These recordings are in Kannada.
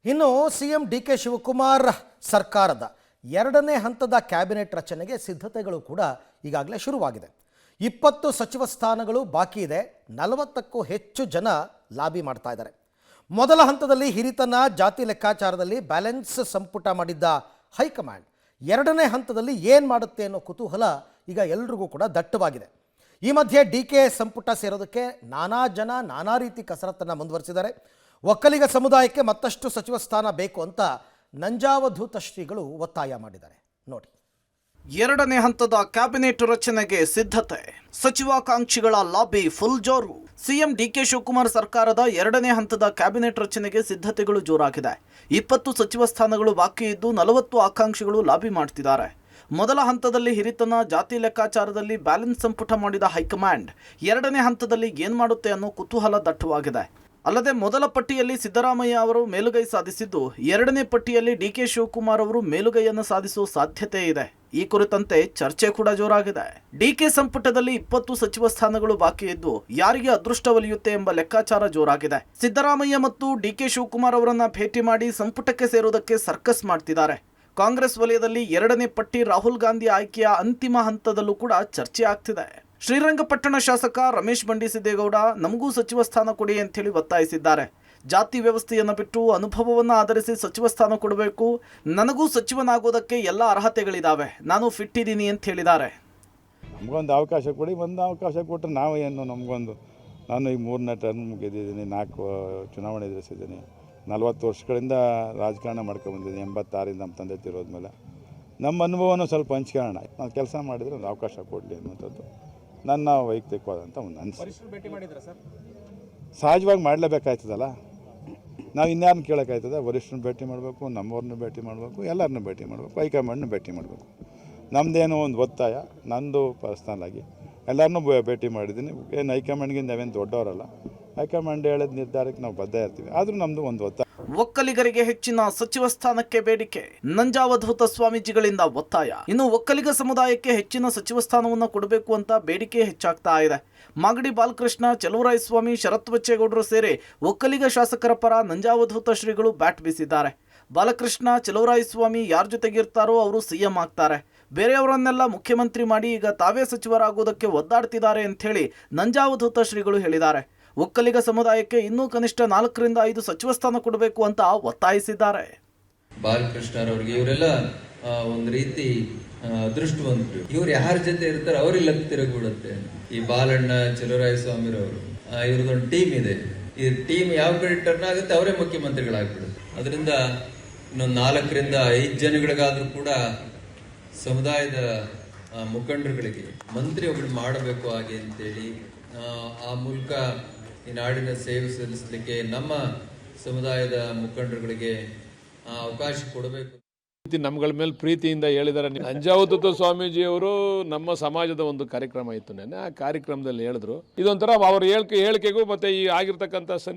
ಇನ್ನು ಸಿಎಂ ಡಿ.ಕೆ. ಶಿವಕುಮಾರ್ ಸರ್ಕಾರದ ಎರಡನೇ ಹಂತದ ಕ್ಯಾಬಿನೆಟ್ ರಚನೆಗೆ ಸಿದ್ಧತೆಗಳು ಕೂಡ ಈಗಾಗಲೇ ಶುರುವಾಗಿದೆ. 20 ಸಚಿವ ಸ್ಥಾನಗಳು ಬಾಕಿ ಇದೆ. 40ಕ್ಕೂ ಹೆಚ್ಚು ಜನ ಲಾಬಿ ಮಾಡ್ತಾ ಇದ್ದಾರೆ. ಮೊದಲ ಹಂತದಲ್ಲಿ ಹಿರಿತನ ಜಾತಿ ಲೆಕ್ಕಾಚಾರದಲ್ಲಿ ಬ್ಯಾಲೆನ್ಸ್ ಸಂಪುಟ ಮಾಡಿದ್ದ ಹೈಕಮಾಂಡ್ ಎರಡನೇ ಹಂತದಲ್ಲಿ ಏನು ಮಾಡುತ್ತೆ ಅನ್ನೋ ಕುತೂಹಲ ಈಗ ಎಲ್ರಿಗೂ ಕೂಡ ದಟ್ಟವಾಗಿದೆ. ಈ ಮಧ್ಯೆ ಡಿ.ಕೆ. ಸಂಪುಟ ಸೇರೋದಕ್ಕೆ ನಾನಾ ಜನ ನಾನಾ ರೀತಿ ಕಸರತ್ತನ್ನು ಮುಂದುವರಿಸಿದ್ದಾರೆ. ಒಕ್ಕಲಿಗ ಸಮುದಾಯಕ್ಕೆ ಮತ್ತಷ್ಟು ಸಚಿವ ಸ್ಥಾನ ಬೇಕು ಅಂತ ನಂಜಾವಧೂತ ಶ್ರೀಗಳು ಒತ್ತಾಯ ಮಾಡಿದ್ದಾರೆ. ನೋಡಿ. ಎರಡನೇ ಹಂತದ ಕ್ಯಾಬಿನೆಟ್ ರಚನೆಗೆ ಸಿದ್ಧತೆ, ಸಚಿವಾಕಾಂಕ್ಷಿಗಳ ಲಾಬಿ ಫುಲ್ ಜೋರು. ಸಿಎಂ ಡಿ.ಕೆ. ಶಿವಕುಮಾರ್ ಸರ್ಕಾರದ ಎರಡನೇ ಹಂತದ ಕ್ಯಾಬಿನೆಟ್ ರಚನೆಗೆ ಸಿದ್ಧತೆಗಳು ಜೋರಾಗಿದೆ. 20 ಸಚಿವ ಸ್ಥಾನಗಳು ಬಾಕಿ ಇದ್ದು 40 ಆಕಾಂಕ್ಷಿಗಳು ಲಾಬಿ ಮಾಡ್ತಿದ್ದಾರೆ. ಮೊದಲ ಹಂತದಲ್ಲಿ ಹಿರಿತನ ಜಾತಿ ಲೆಕ್ಕಾಚಾರದಲ್ಲಿ ಬ್ಯಾಲೆನ್ಸ್ ಸಂಪುಟ ಮಾಡಿದ ಹೈಕಮಾಂಡ್ ಎರಡನೇ ಹಂತದಲ್ಲಿ ಏನು ಮಾಡುತ್ತೆ ಅನ್ನೋ ಕುತೂಹಲ ದಟ್ಟವಾಗಿದೆ. ಅಲ್ಲದೆ ಮೊದಲ ಪಟ್ಟಿಯಲ್ಲಿ ಸಿದ್ದರಾಮಯ್ಯ ಅವರು ಮೇಲುಗೈ ಸಾಧಿಸಿದ್ದು, ಎರಡನೇ ಪಟ್ಟಿಯಲ್ಲಿ ಡಿ.ಕೆ. ಶಿವಕುಮಾರ್ ಅವರು ಮೇಲುಗೈಯನ್ನು ಸಾಧಿಸುವ ಸಾಧ್ಯತೆ ಇದೆ. ಈ ಕುರಿತಂತೆ ಚರ್ಚೆ ಕೂಡ ಜೋರಾಗಿದೆ. ಡಿ.ಕೆ. ಸಂಪುಟದಲ್ಲಿ 20 ಸಚಿವ ಸ್ಥಾನಗಳು ಬಾಕಿ ಇದ್ದು ಯಾರಿಗೆ ಅದೃಷ್ಟ ಒಲಿಯುತ್ತೆ ಎಂಬ ಲೆಕ್ಕಾಚಾರ ಜೋರಾಗಿದೆ. ಸಿದ್ದರಾಮಯ್ಯ ಮತ್ತು ಡಿ.ಕೆ. ಶಿವಕುಮಾರ್ ಅವರನ್ನ ಭೇಟಿ ಮಾಡಿ ಸಂಪುಟಕ್ಕೆ ಸೇರೋದಕ್ಕೆ ಸರ್ಕಸ್ ಮಾಡ್ತಿದ್ದಾರೆ. ಕಾಂಗ್ರೆಸ್ ವಲಯದಲ್ಲಿ ಎರಡನೇ ಪಟ್ಟಿ ರಾಹುಲ್ ಗಾಂಧಿ ಆಯ್ಕೆಯ ಅಂತಿಮ ಹಂತದಲ್ಲೂ ಕೂಡ ಚರ್ಚೆ ಆಗ್ತಿದೆ. ಶ್ರೀರಂಗಪಟ್ಟಣ ಶಾಸಕ ರಮೇಶ್ ಬಂಡಿಸಿದ್ದೇಗೌಡ ನಮಗೂ ಸಚಿವ ಸ್ಥಾನ ಕೊಡಿ ಅಂತೇಳಿ ಒತ್ತಾಯಿಸಿದ್ದಾರೆ. ಜಾತಿ ವ್ಯವಸ್ಥೆಯನ್ನು ಬಿಟ್ಟು ಅನುಭವವನ್ನು ಆಧರಿಸಿ ಸಚಿವ ಸ್ಥಾನ ಕೊಡಬೇಕು, ನನಗೂ ಸಚಿವನಾಗೋದಕ್ಕೆ ಎಲ್ಲ ಅರ್ಹತೆಗಳಿದ್ದಾವೆ, ನಾನು ಫಿಟ್ ಇದ್ದೀನಿ ಅಂತ ಹೇಳಿದ್ದಾರೆ. ನಮಗೊಂದು ಅವಕಾಶ ಕೊಡಿ, ಒಂದು ಅವಕಾಶ ಕೊಟ್ಟರೆ ನಾವು ಏನು, ನಾನು ಈಗ 3ನೇ ಟರ್ಮ್ ಗೆದ್ದಿದ್ದೀನಿ, 4 ಚುನಾವಣೆ ಎದುರಿಸಿದ್ದೀನಿ, 40 ವರ್ಷಗಳಿಂದ ರಾಜಕಾರಣ ಮಾಡ್ಕೊಂಡ್ಬಂದಿದ್ದೀನಿ. 86ರಿಂದ ನಮ್ಮ ತಂದೆ ತಿರೋದ್ಮೇಲೆ ನಮ್ಮ ಅನುಭವನೂ ಸ್ವಲ್ಪ ಹಂಚ್ಕೊಳ್ಳೋಣ, ನಾನು ಕೆಲಸ ಮಾಡಿದರೆ ಒಂದು ಅವಕಾಶ ಕೊಡಲಿ ಅನ್ನುವಂಥದ್ದು ನನ್ನ ವೈಯಕ್ತಿಕವಾದಂಥ ಒಂದು ಅನಿಸಿಕೆ. ಸಹಜವಾಗಿ ಮಾಡಲೇಬೇಕಾಯ್ತದಲ್ಲ, ನಾವು ಇನ್ಯಾರನ್ನ ಕೇಳೋಕ್ಕಾಯ್ತದ? ವರಿಷ್ಠರನ್ನ ಭೇಟಿ ಮಾಡಬೇಕು, ನಮ್ಮವ್ರನ್ನ ಭೇಟಿ ಮಾಡಬೇಕು, ಎಲ್ಲರನ್ನೂ ಭೇಟಿ ಮಾಡಬೇಕು, ಹೈಕಮಾಂಡ್ನ ಭೇಟಿ ಮಾಡಬೇಕು. ನಮ್ಮದೇನೋ ಒಂದು ಒತ್ತಾಯ, ನಂದು ಪರ್ಸ್ನಲ್ ಆಗಿ ಎಲ್ಲರನ್ನೂ ಭೇಟಿ ಮಾಡಿದ್ದೀನಿ. ಏನು ಹೈಕಮಾಂಡ್ಗಿಂತ ನಾವೇನು ದೊಡ್ಡವರಲ್ಲ, ಹೈಕಮಾಂಡ್ ಹೇಳಿದ ನಿರ್ಧಾರಕ್ಕೆ ನಾವು ಬದ್ಧ ಇರ್ತೀವಿ. ಆದರೂ ನಮ್ಮದು ಒಂದು ಒತ್ತಾಯ. ಒಕ್ಕಲಿಗರಿಗೆ ಹೆಚ್ಚಿನ ಸಚಿವ ಸ್ಥಾನಕ್ಕೆ ಬೇಡಿಕೆ, ನಂಜಾವಧೂತ ಸ್ವಾಮೀಜಿಗಳಿಂದ ಒತ್ತಾಯ. ಇನ್ನು ಒಕ್ಕಲಿಗ ಸಮುದಾಯಕ್ಕೆ ಹೆಚ್ಚಿನ ಸಚಿವ ಸ್ಥಾನವನ್ನು ಕೊಡಬೇಕು ಅಂತ ಬೇಡಿಕೆ ಹೆಚ್ಚಾಗ್ತಾ ಇದೆ. ಮಾಗಡಿ ಬಾಲಕೃಷ್ಣ, ಚಲುವರಾಯಸ್ವಾಮಿ, ಶರತ್ ಬಚ್ಚೇಗೌಡರು ಸೇರಿ ಒಕ್ಕಲಿಗ ಶಾಸಕರ ಪರ ನಂಜಾವಧೂತ ಶ್ರೀಗಳು ಬ್ಯಾಟ್ ಬೀಸಿದ್ದಾರೆ. ಬಾಲಕೃಷ್ಣ, ಚಲುವರಾಯಸ್ವಾಮಿ ಯಾರ ಜೊತೆಗಿರ್ತಾರೋ ಅವರು ಸಿಎಂ ಆಗ್ತಾರೆ, ಬೇರೆಯವರನ್ನೆಲ್ಲ ಮುಖ್ಯಮಂತ್ರಿ ಮಾಡಿ ಈಗ ತಾವೇ ಸಚಿವರಾಗೋದಕ್ಕೆ ಒದ್ದಾಡ್ತಿದ್ದಾರೆ ಅಂಥೇಳಿ ನಂಜಾವಧೂತ ಶ್ರೀಗಳು ಹೇಳಿದ್ದಾರೆ. ಒಕ್ಕಲಿಗ ಸಮುದಾಯಕ್ಕೆ ಇನ್ನೂ ಕನಿಷ್ಠ 4ರಿಂದ 5 ಸಚಿವ ಸ್ಥಾನ ಕೊಡಬೇಕು ಅಂತ ಒತ್ತಾಯಿಸಿದ್ದಾರೆ. ಬಾಲಕೃಷ್ಣರವ್ರಿಗೆ ಇವರೆಲ್ಲ ಒಂದು ರೀತಿ ಅದೃಷ್ಟವಂತರು. ಇವ್ರು ಯಾರ ಜೊತೆ ಇರ್ತಾರೆ ಅವ್ರಿಗೆ ಲಕ್ ತಿರುಗಿಬಿಡುತ್ತೆ. ಈ ಬಾಲಣ್ಣ, ಚಲುವರಾಯಸ್ವಾಮಿರವರು, ಇವ್ರದೊಂದು ಟೀಮ್ ಇದೆ. ಈ ಟೀಮ್ ಯಾವ ಕಡೆ ಟರ್ನ್ ಆಗುತ್ತೆ ಅವರೇ ಮುಖ್ಯಮಂತ್ರಿಗಳಾಗ್ಬಿಡುತ್ತೆ. ಅದರಿಂದ ಇನ್ನೊಂದು 4ರಿಂದ 5 ಜನಗಳಿಗಾದ್ರೂ ಕೂಡ ಸಮುದಾಯದ ಮುಖಂಡರುಗಳಿಗೆ ಮಂತ್ರಿ ಒಬ್ಬರು ಮಾಡಬೇಕು ಹಾಗೆ ಅಂತೇಳಿ, ಆ ಮೂಲಕ ಈ ನಾಡಿನ ಸೇವೆ ಸಲ್ಲಿಸಲಿಕ್ಕೆ ನಮ್ಮ ಸಮುದಾಯದ ಮುಖಂಡರುಗಳಿಗೆ ಅವಕಾಶ ಕೊಡಬೇಕು. ನಮ್ಗಳ ಮೇಲೆ ಪ್ರೀತಿಯಿಂದ ಹೇಳಿದ್ದಾರೆ. ನಂಜಾವಧೂತ ಸ್ವಾಮೀಜಿಯವರು ನಮ್ಮ ಸಮಾಜದ ಒಂದು ಕಾರ್ಯಕ್ರಮ ಇತ್ತು ನೆನ್ನೆ. ಆ ಕಾರ್ಯಕ್ರಮದಲ್ಲಿ ಹೇಳಿದ್ರು, ಇದೊಂಥರ ಅವ್ರ ಹೇಳಿಕೆಗೂ ಮತ್ತು ಈ ಆಗಿರ್ತಕ್ಕಂಥ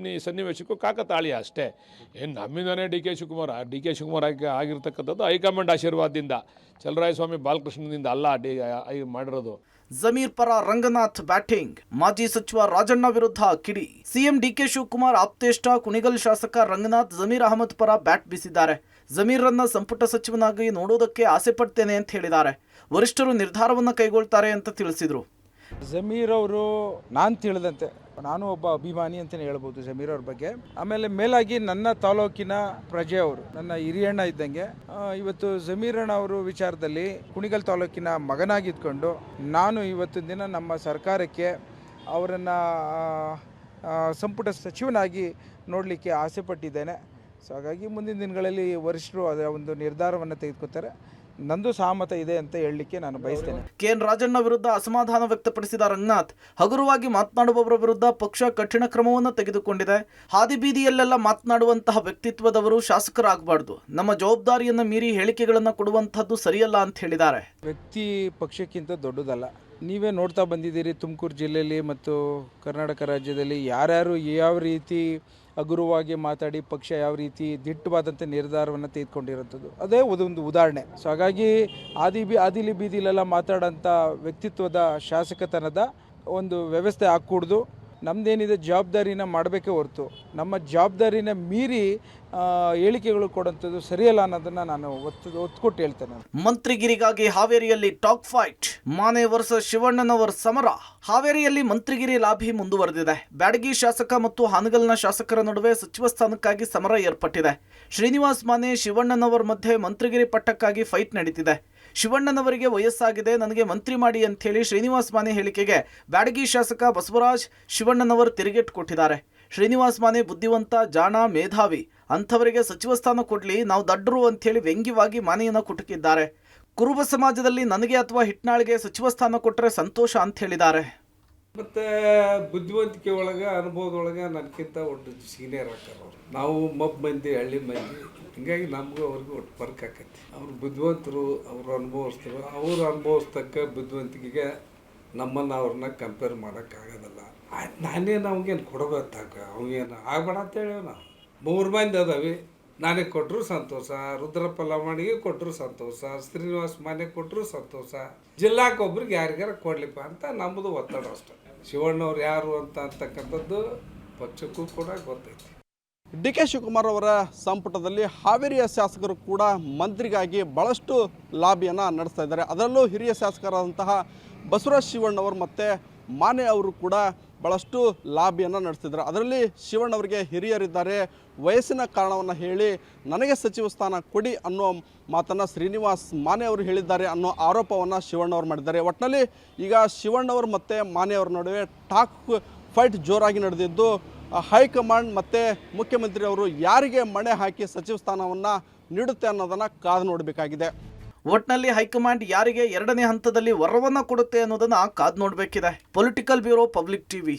ಸನ್ನಿವೇಶಕ್ಕೂ ಕಾಕತಾಳೀಯ ಅಷ್ಟೇ. ಏನು ನಮ್ಮಿಂದನೇ ಡಿ ಕೆ ಶಿವಕುಮಾರ್ ಆಗಿರ್ತಕ್ಕಂಥದ್ದು ಹೈಕಮಾಂಡ್ ಆಶೀರ್ವಾದದಿಂದ, ಚಲುವರಾಯಸ್ವಾಮಿ ಬಾಲಕೃಷ್ಣನಿಂದ ಅಲ್ಲ ಮಾಡಿರೋದು. ಜಮೀರ್ ಪರ ರಂಗನಾಥ್ ಬ್ಯಾಟಿಂಗ್, ಮಾಜಿ ಸಚಿವ ರಾಜಣ್ಣ ವಿರುದ್ಧ ಕಿಡಿ. ಸಿಎಂ ಡಿ.ಕೆ. ಶಿವಕುಮಾರ್ ಆಪ್ತೇಷ್ಟ ಕುಣಿಗಲ್ ಶಾಸಕ ರಂಗನಾಥ್ ಜಮೀರ್ ಅಹಮದ್ ಪರ ಬ್ಯಾಟ್ ಬೀಸಿದ್ದಾರೆ. ಜಮೀರ್ರನ್ನ ಸಂಪುಟ ಸಚಿವನಾಗಿ ನೋಡೋದಕ್ಕೆ ಆಸೆ ಪಡ್ತೇನೆ ಅಂತ ಹೇಳಿದ್ದಾರೆ. ವರಿಷ್ಠರು ನಿರ್ಧಾರವನ್ನು ಕೈಗೊಳ್ತಾರೆ ಅಂತ ತಿಳಿಸಿದರು. ಜಮೀರ್ ಅವರು ನಾನು ತಿಳಿದಂತೆ, ನಾನು ಒಬ್ಬ ಅಭಿಮಾನಿ ಅಂತಲೇ ಹೇಳ್ಬೋದು ಜಮೀರ್ ಅವ್ರ ಬಗ್ಗೆ. ಆಮೇಲೆ ಮೇಲಾಗಿ ನನ್ನ ತಾಲೂಕಿನ ಪ್ರಜೆ ಅವರು, ನನ್ನ ಹಿರಿಯಣ್ಣ ಇದ್ದಂಗೆ. ಇವತ್ತು ಜಮೀರಣ್ಣ ಅವರು ವಿಚಾರದಲ್ಲಿ ಕುಣಿಗಲ್ ತಾಲೂಕಿನ ಮಗನಾಗಿದ್ಕೊಂಡು ನಾನು ಇವತ್ತಿನ ದಿನ ನಮ್ಮ ಸರ್ಕಾರಕ್ಕೆ ಅವರನ್ನು ಸಂಪುಟ ಸಚಿವನಾಗಿ ನೋಡಲಿಕ್ಕೆ ಆಸೆ ಪಟ್ಟಿದ್ದೇನೆ. ಸೊ ಹಾಗಾಗಿ ಮುಂದಿನ ದಿನಗಳಲ್ಲಿ ವರಿಷ್ಠರು ಅದರ ಒಂದು ನಿರ್ಧಾರವನ್ನು ತೆಗೆದುಕೊತಾರೆ. ನಂದು ಸಹಮತ ಇದೆ ಅಂತ ಹೇಳಲಿಕ್ಕೆ ನಾನು ಬಯಸ್ತೇನೆ. ಕೆಎನ್ ರಾಜಣ್ಣ ವಿರುದ್ಧ ಅಸಮಾಧಾನ ವ್ಯಕ್ತಪಡಿಸಿದ ರಂಗನಾಥ್, ಹಗುರವಾಗಿ ಮಾತನಾಡುವವರ ವಿರುದ್ಧ ಪಕ್ಷ ಕಠಿಣ ಕ್ರಮವನ್ನು ತೆಗೆದುಕೊಂಡಿದೆ. ಹಾದಿ ಬೀದಿಯಲ್ಲೆಲ್ಲ ಮಾತನಾಡುವಂತಹ ವ್ಯಕ್ತಿತ್ವದವರು ಶಾಸಕರಾಗಬಾರ್ದು. ನಮ್ಮ ಜವಾಬ್ದಾರಿಯನ್ನು ಮೀರಿ ಹೇಳಿಕೆಗಳನ್ನು ಕೊಡುವಂತಹದ್ದು ಸರಿಯಲ್ಲ ಅಂತ ಹೇಳಿದ್ದಾರೆ. ವ್ಯಕ್ತಿ ಪಕ್ಷಕ್ಕಿಂತ ದೊಡ್ಡದಲ್ಲ. ನೀವೇ ನೋಡ್ತಾ ಬಂದಿದ್ದೀರಿ, ತುಮಕೂರು ಜಿಲ್ಲೆಯಲ್ಲಿ ಮತ್ತು ಕರ್ನಾಟಕ ರಾಜ್ಯದಲ್ಲಿ ಯಾರ್ಯಾರು ಯಾವ ರೀತಿ ಹಗುರವಾಗಿ ಮಾತಾಡಿ ಪಕ್ಷ ಯಾವ ರೀತಿ ದಿಟ್ಟವಾದಂಥ ನಿರ್ಧಾರವನ್ನು ತೆಗೆದುಕೊಂಡಿರೋಂಥದ್ದು, ಅದೇ ಒಂದು ಉದಾಹರಣೆ. ಸೊ ಹಾಗಾಗಿ ಆದಿಲಿ ಬೀದಿಲೆಲ್ಲ ಮಾತಾಡೋಂಥ ವ್ಯಕ್ತಿತ್ವದ ಶಾಸಕತನದ ಒಂದು ವ್ಯವಸ್ಥೆ ಹಾಕೂಡ್ದು. ನಮ್ಮದೇನಿದೆ ಜವಾಬ್ದಾರಿನ ಮಾಡಬೇಕೇ ಹೊರತು ನಮ್ಮ ಜವಾಬ್ದಾರಿನ ಮೀರಿ ಹೇಳಿಕೆಗಳು ಕೊಡೋಂಥದ್ದು ಸರಿಯಲ್ಲ ಅನ್ನೋದನ್ನು ನಾನು ಒತ್ತು ಹೇಳ್ತೇನೆ. ಮಂತ್ರಿಗಿರಿಗಾಗಿ ಹಾವೇರಿಯಲ್ಲಿ ಟಾಕ್ ಫೈಟ್. ಮಾನೆ ವರ್ಸಸ್ ಶಿವಣ್ಣನವರ್ ಸಮರ. ಹಾವೇರಿಯಲ್ಲಿ ಮಂತ್ರಿಗಿರಿ ಲಾಭಿ ಮುಂದುವರೆದಿದೆ. ಬ್ಯಾಡಗಿ ಶಾಸಕ ಮತ್ತು ಹಾನಗಲ್ನ ಶಾಸಕರ ನಡುವೆ ಸಚಿವ ಸ್ಥಾನಕ್ಕಾಗಿ ಸಮರ ಏರ್ಪಟ್ಟಿದೆ. ಶ್ರೀನಿವಾಸ್ ಮಾನೆ ಶಿವಣ್ಣನವರ್ ಮಧ್ಯೆ ಮಂತ್ರಿಗಿರಿ ಪಟ್ಟಕ್ಕಾಗಿ ಫೈಟ್ ನಡೀತಿದೆ. ಶಿವಣ್ಣನವರಿಗೆ ವಯಸ್ಸಾಗಿದೆ, ನನಗೆ ಮಂತ್ರಿ ಮಾಡಿ ಅಂತ ಹೇಳಿ ಶ್ರೀನಿವಾಸ್ ಮಾನೆ ಹೇಳಿಕೆಗೆ ಬ್ಯಾಡಗಿ ಶಾಸಕ ಬಸವರಾಜ್ ಶಿವಣ್ಣನವರ್ ತಿರುಗೇಟು ಕೊಟ್ಟಿದ್ದಾರೆ. ಶ್ರೀನಿವಾಸ್ ಮಾನೆ ಬುದ್ಧಿವಂತ, ಜಾಣ, ಮೇಧಾವಿ, ಅಂಥವರಿಗೆ ಸಚಿವ ಸ್ಥಾನ ಕೊಡ್ಲಿ, ನಾವು ದಡ್ಡರು ಅಂಥೇಳಿ ವ್ಯಂಗ್ಯವಾಗಿ ಮಾನೆಯನ್ನು ಕುಟುಕಿದ್ದಾರೆ. ಕುರುಬ ಸಮಾಜದಲ್ಲಿ ನನಗೆ ಅಥವಾ ಹಿಟ್ನಾಳ್ಗೆ ಸಚಿವ ಸ್ಥಾನ ಕೊಟ್ಟರೆ ಸಂತೋಷ ಅಂತ ಹೇಳಿದ್ದಾರೆ. ಮತ್ತು ಬುದ್ಧಿವಂತಿಕೆ ಒಳಗೆ ಅನುಭವದೊಳಗೆ ನನಗಿಂತ ಒಟ್ಟು ಸೀನಿಯರ್ ಆಗ್ತಾರೆ ಅವರು. ನಾವು ಮಬ್ಬ ಮಂದಿ, ಹಳ್ಳಿ ಮಂದಿ, ಹಿಂಗಾಗಿ ನಮಗೂ ಅವ್ರಿಗೂ ಒಟ್ಟು ಫರ್ಕ್ ಆಕೈತಿ. ಅವ್ರು ಬುದ್ಧಿವಂತರು, ಅವರು ಅನುಭವಿಸ್ತರು, ಅವ್ರು ಅನುಭವಿಸ್ತಕ್ಕ ಬುದ್ಧಿವಂತಿಕೆಗೆ ನಮ್ಮನ್ನು ಅವ್ರನ್ನ ಕಂಪೇರ್ ಮಾಡೋಕ್ಕಾಗೋದಲ್ಲ. ಆಯ್ತು, ನಾನೇನು ಅವ್ಗೇನು ಕೊಡೋಗೊತ್ತಾಗ ಅವೇನು ಆಗ್ಬೇಡ ಅಂತೇಳಿ ನಾವು 3 ಮಂದಿ ಅದಾವೆ. ನನಗೆ ಕೊಟ್ಟರು ಸಂತೋಷ, ರುದ್ರಪ್ಪ ಲಮಾಣಿಗೆ ಕೊಟ್ಟರು ಸಂತೋಷ, ಶ್ರೀನಿವಾಸ್ ಮಾನೆ ಕೊಟ್ಟರು ಸಂತೋಷ, ಜಿಲ್ಲಾಕ್ಕೊಬ್ರಿಗೆ ಯಾರಿಗಾರ ಕೊಡ್ಲಿಪ್ಪ ಅಂತ ನಮ್ಮದು ಒತ್ತಡ ಅಷ್ಟೆ. ಶಿವಣ್ಣವ್ರು ಯಾರು ಅಂತಕ್ಕಂಥದ್ದು ಪಕ್ಷಕ್ಕೂ ಕೂಡ ಗೊತ್ತೈತಿ. DK ಶಿವಕುಮಾರ್ ಅವರ ಸಂಪುಟದಲ್ಲಿ ಹಾವೇರಿಯ ಶಾಸಕರು ಕೂಡ ಮಂತ್ರಿಗಾಗಿ ಭಾಳಷ್ಟು ಲಾಬಿಯನ್ನು ನಡೆಸ್ತಾ ಇದ್ದಾರೆ. ಅದರಲ್ಲೂ ಹಿರಿಯ ಶಾಸಕರಾದಂತಹ ಬಸವರಾಜ ಶಿವಣ್ಣವರು ಮತ್ತು ಮಾನೆ ಅವರು ಕೂಡ ಭಾಳಷ್ಟು ಲಾಬಿಯನ್ನು ನಡೆಸ್ತಿದ್ದಾರೆ. ಅದರಲ್ಲಿ ಶಿವಣ್ಣವರಿಗೆ ಹಿರಿಯರಿದ್ದಾರೆ, ವಯಸ್ಸಿನ ಕಾರಣವನ್ನು ಹೇಳಿ ನನಗೆ ಸಚಿವ ಸ್ಥಾನ ಕೊಡಿ ಅನ್ನೋ ಮಾತನ್ನು ಶ್ರೀನಿವಾಸ್ ಮಾನೆ ಅವರು ಹೇಳಿದ್ದಾರೆ ಅನ್ನೋ ಆರೋಪವನ್ನು ಶಿವಣ್ಣವರು ಮಾಡಿದ್ದಾರೆ. ಒಟ್ಟಿನಲ್ಲಿ ಈಗ ಶಿವಣ್ಣವರು ಮತ್ತು ಮಾನೆ ಅವರ ನಡುವೆ ಟಾಕ್ ಫೈಟ್ ಜೋರಾಗಿ ನಡೆದಿದ್ದು, ಹೈಕಮಾಂಡ್ ಮತ್ತು ಮುಖ್ಯಮಂತ್ರಿ ಅವರು ಯಾರಿಗೆ ಮಣೆ ಹಾಕಿ ಸಚಿವ ಸ್ಥಾನವನ್ನು ನೀಡುತ್ತೆ ಅನ್ನೋದನ್ನು ಕಾದು ನೋಡಬೇಕಾಗಿದೆ. ಒಟ್ನಲ್ಲಿ ಹೈಕಮಾಂಡ್ ಯಾರಿಗೆ 2ನೇ ಹಂತದಲ್ಲಿ ವರವನ್ನ ಕೊಡುತ್ತೆ ಅನ್ನೋದನ್ನ ಕಾದು ನೋಡಬೇಕಿದೆ. Political bureau, public TV.